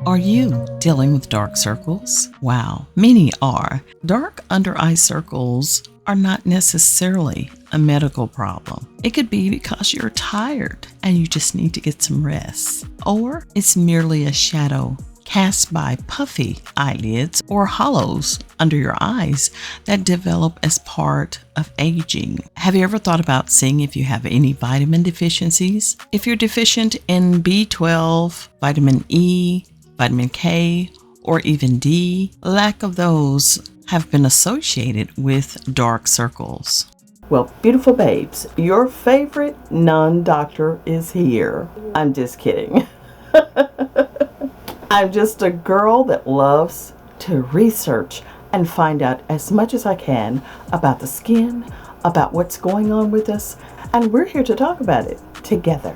Are you dealing with dark circles? Wow, many are. Dark under eye circles are not necessarily a medical problem. It could be because you're tired and you just need to get some rest. Or it's merely a shadow cast by puffy eyelids or hollows under your eyes that develop as part of aging. Have you ever thought about seeing if you have any vitamin deficiencies? If you're deficient in B12, vitamin E, vitamin K, or even D, lack of those have been associated with dark circles. Well, beautiful babes, your favorite non-doctor is here. I'm just kidding. I'm just a girl that loves to research and find out as much as I can about the skin, about what's going on with us, and we're here to talk about it together.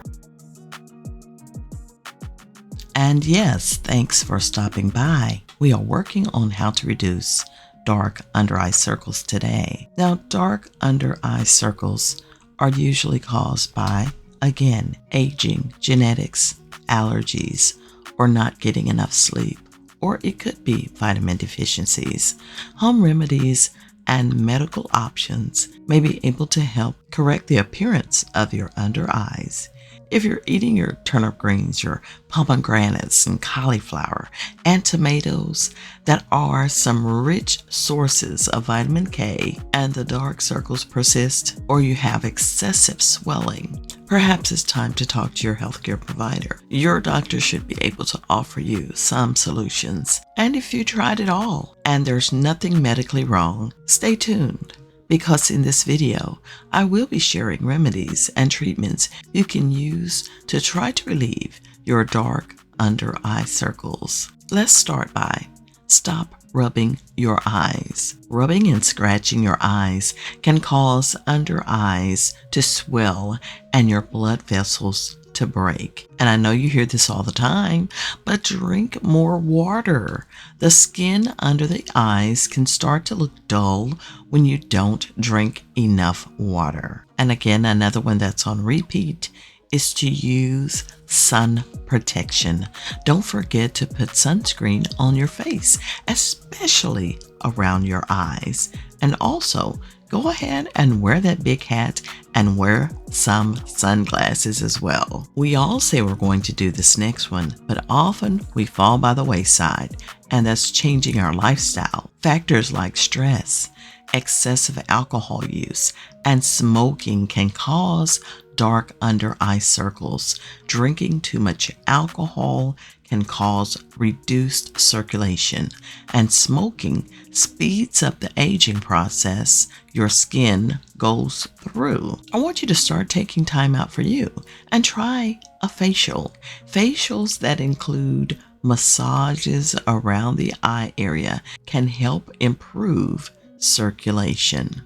And yes, thanks for stopping by. We are working on how to reduce dark under eye circles today. Now, dark under eye circles are usually caused by, again, aging, genetics, allergies, or not getting enough sleep, or it could be vitamin deficiencies. Home remedies and medical options may be able to help correct the appearance of your under eyes. If you're eating your turnip greens, your pomegranates and cauliflower and tomatoes that are some rich sources of vitamin K and the dark circles persist, or you have excessive swelling, perhaps it's time to talk to your healthcare provider. Your doctor should be able to offer you some solutions. And if you tried it all and there's nothing medically wrong, stay tuned. Because in this video, I will be sharing remedies and treatments you can use to try to relieve your dark under eye circles. Let's start by stop rubbing your eyes. Rubbing and scratching your eyes can cause under eyes to swell and your blood vessels to break. And I know you hear this all the time, but drink more water. The skin under the eyes can start to look dull when you don't drink enough water. And again, another one that's on repeat is to use sun protection. Don't forget to put sunscreen on your face, especially around your eyes. And also, go ahead and wear that big hat and wear some sunglasses as well. We all say we're going to do this next one, but often we fall by the wayside, and that's changing our lifestyle. Factors like stress, excessive alcohol use, and smoking can cause dark under eye circles. Drinking too much alcohol can cause reduced circulation, and smoking speeds up the aging process your skin goes through. I want you to start taking time out for you and try a facial. Facials that include massages around the eye area can help improve circulation.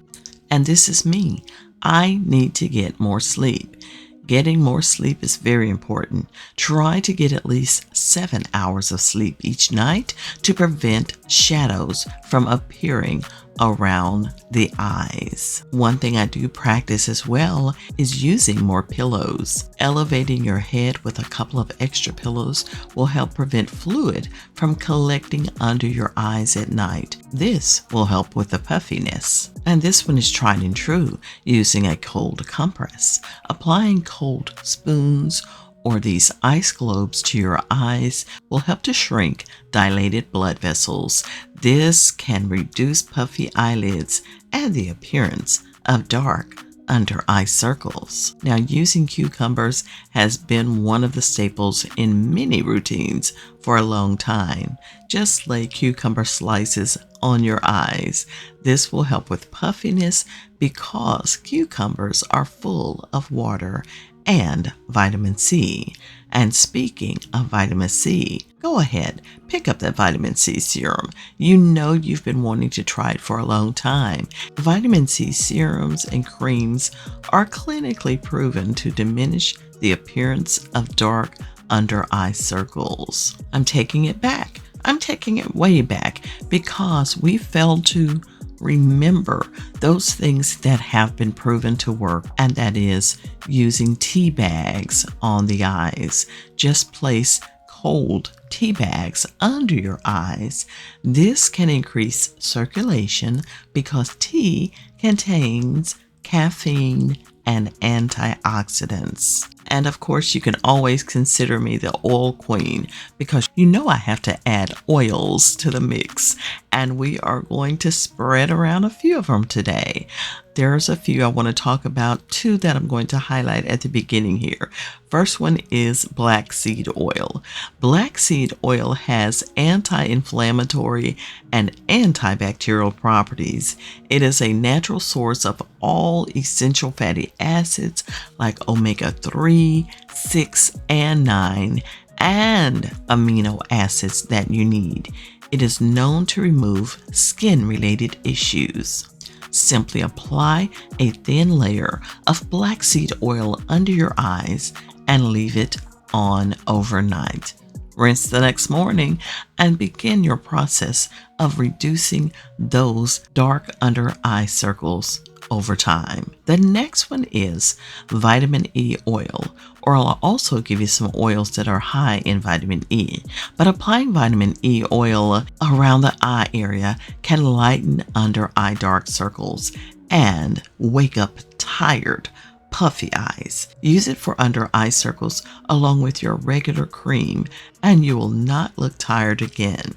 And this is me. I need to get more sleep. Getting more sleep is very important. Try to get at least 7 hours of sleep each night to prevent shadows from appearing around the eyes. One thing I do practice as well is using more pillows. Elevating your head with a couple of extra pillows will help prevent fluid from collecting under your eyes at night. This will help with the puffiness. And this one is tried and true, using a cold compress. Applying cold spoons or these ice globes to your eyes will help to shrink dilated blood vessels. This can reduce puffy eyelids and the appearance of dark under eye circles. Now, using cucumbers has been one of the staples in many routines for a long time. Just lay cucumber slices on your eyes. This will help with puffiness because cucumbers are full of water and vitamin C. And speaking of vitamin C, go ahead, pick up that vitamin C serum. You know you've been wanting to try it for a long time. Vitamin C serums and creams are clinically proven to diminish the appearance of dark under eye circles. I'm taking it back. I'm taking it way back because we failed to remember those things that have been proven to work, and that is using tea bags on the eyes. Just place hold tea bags under your eyes. This can increase circulation because tea contains caffeine and antioxidants. And of course, you can always consider me the oil queen because you know I have to add oils to the mix. And we are going to spread around a few of them today. There's a few I want to talk about, two that I'm going to highlight at the beginning here. First one is black seed oil. Black seed oil has anti-inflammatory and antibacterial properties. It is a natural source of all essential fatty acids like omega-3, 6, and 9, and amino acids that you need. It is known to remove skin-related issues. Simply apply a thin layer of black seed oil under your eyes and leave it on overnight. Rinse the next morning and begin your process of reducing those dark under eye circles over time. The next one is vitamin E oil, or I'll also give you some oils that are high in vitamin E. But applying vitamin E oil around the eye area can lighten under eye dark circles and wake up tired, puffy eyes. Use it for under eye circles along with your regular cream, and you will not look tired again.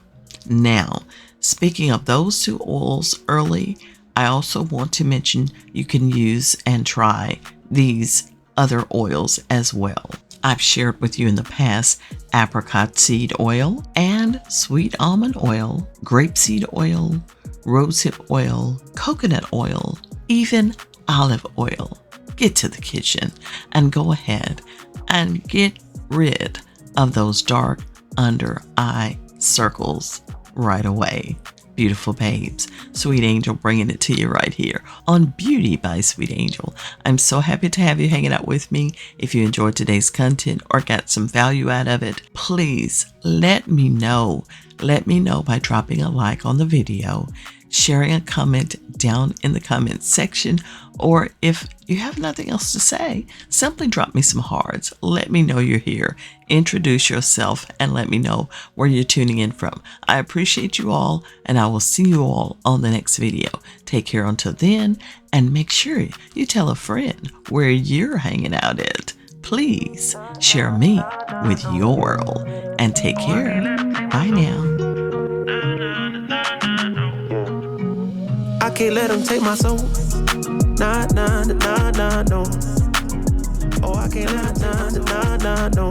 Now, speaking of those two oils early, I also want to mention you can use and try these other oils as well. I've shared with you in the past apricot seed oil and sweet almond oil, grapeseed oil, rosehip oil, coconut oil, even olive oil. Get to the kitchen and go ahead and get rid of those dark under eye circles right away. Beautiful babes, Sweet Angel bringing it to you right here on Beauty by Sweet Angel. I'm so happy to have you hanging out with me. If you enjoyed today's content or got some value out of it, please let me know. Let me know by dropping a like on the video, sharing a comment down in the comment section, or if you have nothing else to say, simply drop me some hearts. Let me know you're here. Introduce yourself and let me know where you're tuning in from. I appreciate you all, and I will see you all on the next video. Take care until then, and make sure you tell a friend where you're hanging out at. Please share me with your world, and take care. Bye now. I can't let them take my soul. Nah, nah, nah, nah, no. Oh, I can't let them, nah, nah, no.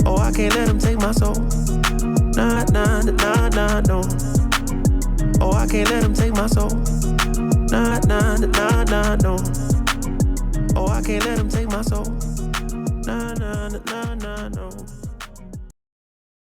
Oh, I can't let them take my soul. Nah, nah, nah, nah, no. Oh, I can't let them take my soul. Nah, nah, nah, nah, no. Oh, I can't let them take my soul. Nah, nah.